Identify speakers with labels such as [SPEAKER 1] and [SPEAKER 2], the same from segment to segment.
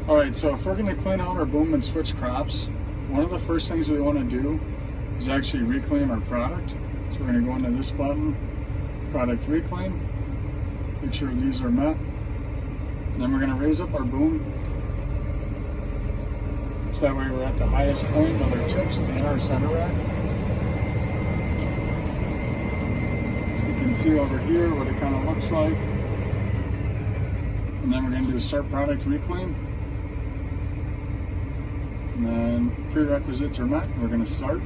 [SPEAKER 1] Alright, so if we're going to clean out our boom and switch crops, one of the first things we want to do is actually reclaim our product. So we're going to go into this button, product reclaim, make sure these are met. And then we're going to raise up our boom. So that way we're at the highest point of our chips in our center rack. So you can see over here what it kind of looks like. And then we're going to do start product reclaim. And then prerequisites are met, we're going to start.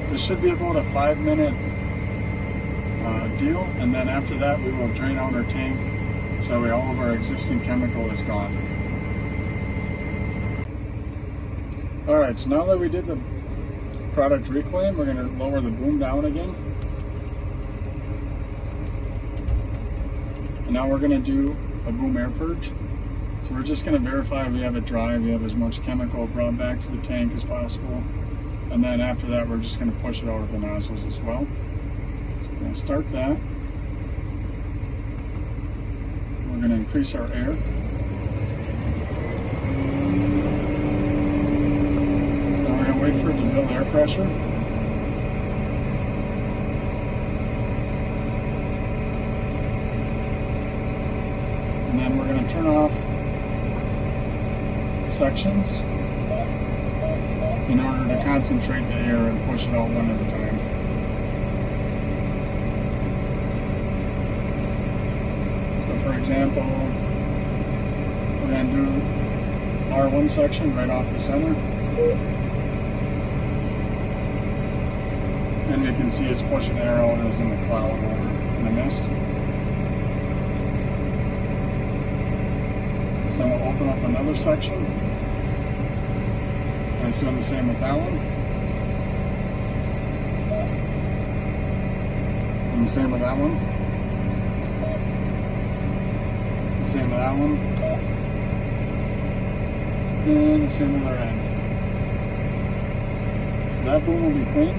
[SPEAKER 1] This should be about a 5-minute deal, and then after that we will drain out our tank so that way all of our existing chemical is gone. Alright, so now that we did the product reclaim, we're going to lower the boom down again. And now we're going to do a boom air purge. So we're just going to verify we have it dry, we have as much chemical brought back to the tank as possible. And then after that, we're just going to push it out of the nozzles as well. So we're going to start that. We're going to increase our air. So we're going to wait for it to build air pressure. And then we're going to turn off sections in order to concentrate the air and push it out one at a time. So for example, we're going to do R1 section right off the center. And you can see it's pushing air out as in the cloud or in the mist. So I'm going to open up another section. And it's doing the same with that one. And the same with that one. The same with that one. And the same with our end. So that boom will be clean.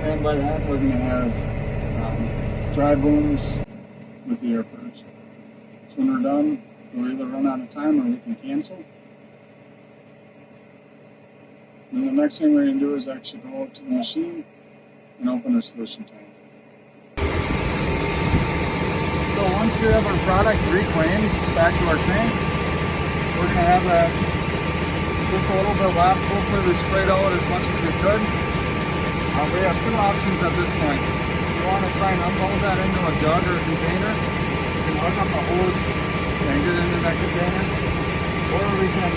[SPEAKER 1] And by that, we're going to have dry booms with the air purge. So when we're done, we'll either run out of time or we can cancel. And then the next thing we're going to do is actually go out to the machine and open our solution tank. So once we have our product reclaimed back to our tank, we're going to have just a little bit left. Hopefully we sprayed out as much as we could. We have two options at this point. If you want to try and unload that into a jug or a container, you can hook up a hose and get it into that container. Or we can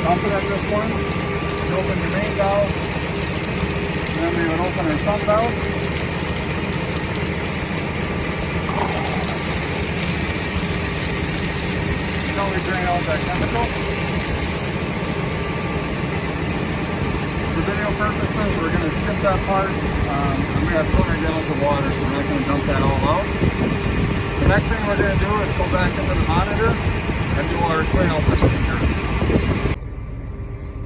[SPEAKER 1] dump it at this point. You open your main valve, and then we would open our sump valve. Now we drain out that chemical. For video purposes, we're going to skip that part. And we have 200 gallons of water, so we're not going to dump that all out. The next thing we're going to do is go back into the monitor and do our cleanout procedure.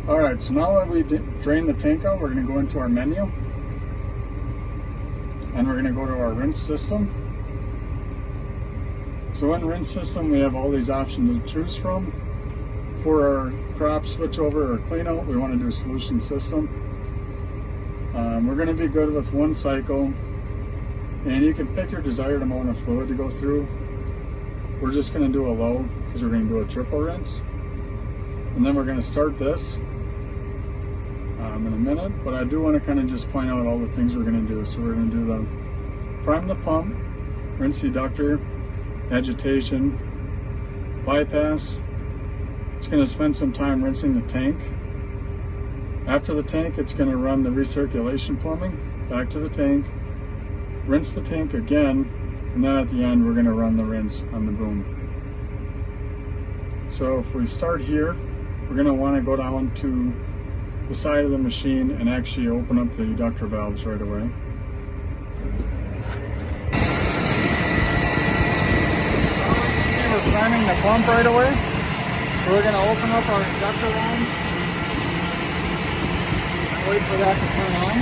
[SPEAKER 1] Alright, so now that we drain the tank out, we're going to go into our menu. And we're going to go to our rinse system. So in rinse system, we have all these options to choose from. For our crop switchover or clean out, we want to do solution system. We're going to be good with one cycle, and you can pick your desired amount of fluid to go through. We're just going to do a low because we're going to do a triple rinse. And then we're going to start this in a minute, but I do want to kind of just point out all the things we're going to do. So we're going to do the prime the pump, rinse eductor, agitation, bypass. It's going to spend some time rinsing the tank. After the tank, it's going to run the recirculation plumbing back to the tank, rinse the tank again, And then at the end, we're going to run the rinse on the boom. So if we start here, we're going to want to go down to the side of the machine and actually open up the ejector valves right away. See, we're priming the pump right away. So we're going to open up our ejector valves and wait for that to turn on.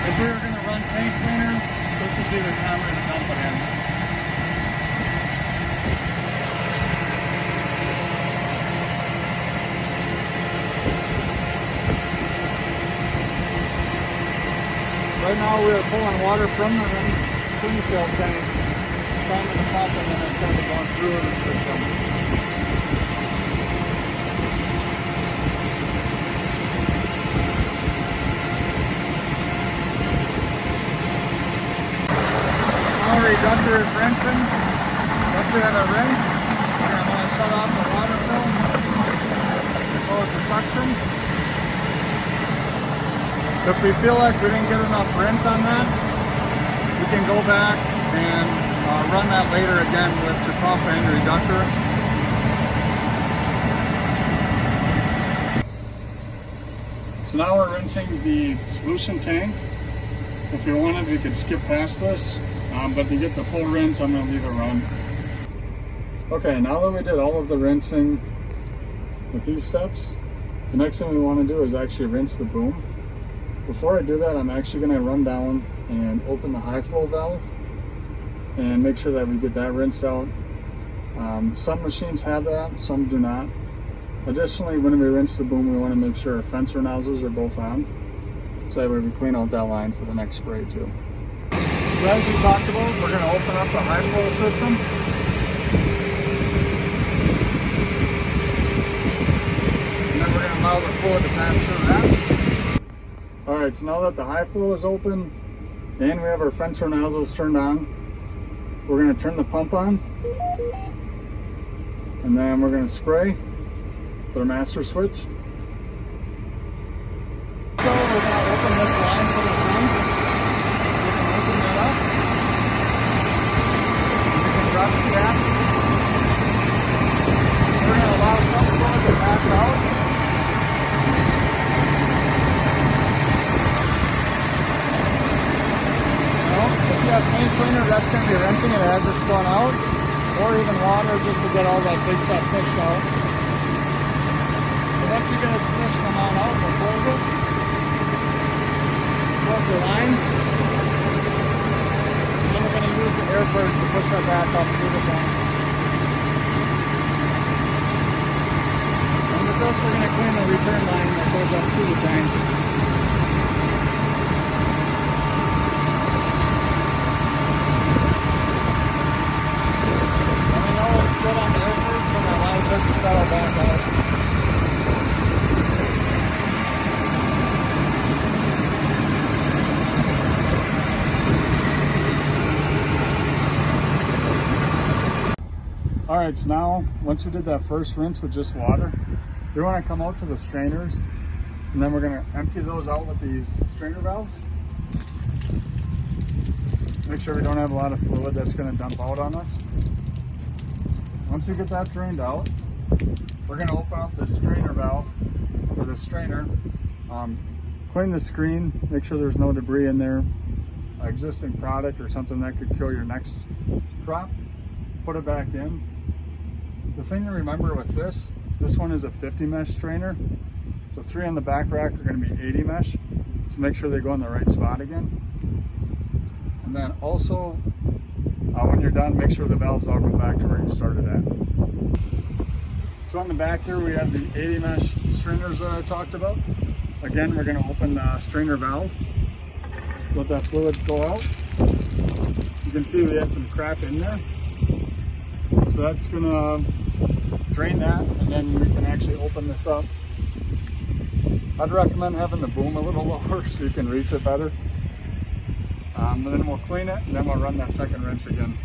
[SPEAKER 1] If we were going to run tank cleaner, this would be the time we're going to dump it in. Right now we are pulling water from the clean fill tank, priming the pump, and then it's going to be going through the system. Our ejector is rinsing. Once we have a rinse, we're going to want to shut off the water fill to close the suction. If we feel like we didn't get enough rinse on that, we can go back and run that later again with your pump and your ejector. So now we're rinsing the solution tank. If you wanted, we could skip past this, but to get the full rinse, I'm going to leave it run. Okay, now that we did all of the rinsing with these steps, the next thing we want to do is actually rinse the boom. Before I do that, I'm actually going to run down and open the high flow valve and make sure that we get that rinsed out. Some machines have that, some do not. Additionally, when we rinse the boom, we want to make sure our fencer nozzles are both on, so that way we clean out that line for the next spray too. So as we talked about, we're going to open up the high flow system. And then we're going to allow the fluid to pass through that. Alright, so now that the high flow is open and we have our fencer nozzles turned on, we're going to turn the pump on, and then we're going to spray with our master switch. So we're going to open this line for the tank. We can open that up. We can drop the cap. We're going to allow some fluid to pass out. If you have tank cleaner, that's going to be rinsing it as it's going out, or even water just to get all that big stuff pushed out. So once you get this pushed them on out, we'll close it. Close the line. And then we're going to use the air purge to push that back up through the tank. And with this, we're going to clean the return line that goes up through the tank. Good on the air purge when that line starts to settle back out. Alright, so now once we did that first rinse with just water, we want to come out to the strainers, and then we're going to empty those out with these strainer valves. Make sure we don't have a lot of fluid that's going to dump out on us. Once you get that drained out, we're going to open up the strainer valve, or the strainer, clean the screen, make sure there's no debris in there, existing product or something that could kill your next crop, put it back in. The thing to remember with this one is a 50 mesh strainer. The 3 on the back rack are going to be 80 mesh, so make sure they go in the right spot again. And then also, when you're done, make sure the valves all go back to where you started at. So on the back here, we have the 80 mesh strainers that I talked about. Again, we're going to open the strainer valve, let that fluid go out. You can see we had some crap in there. So that's going to drain that, and then we can actually open this up. I'd recommend having the boom a little lower so you can reach it better. And then we'll clean it, and then we'll run that second rinse again.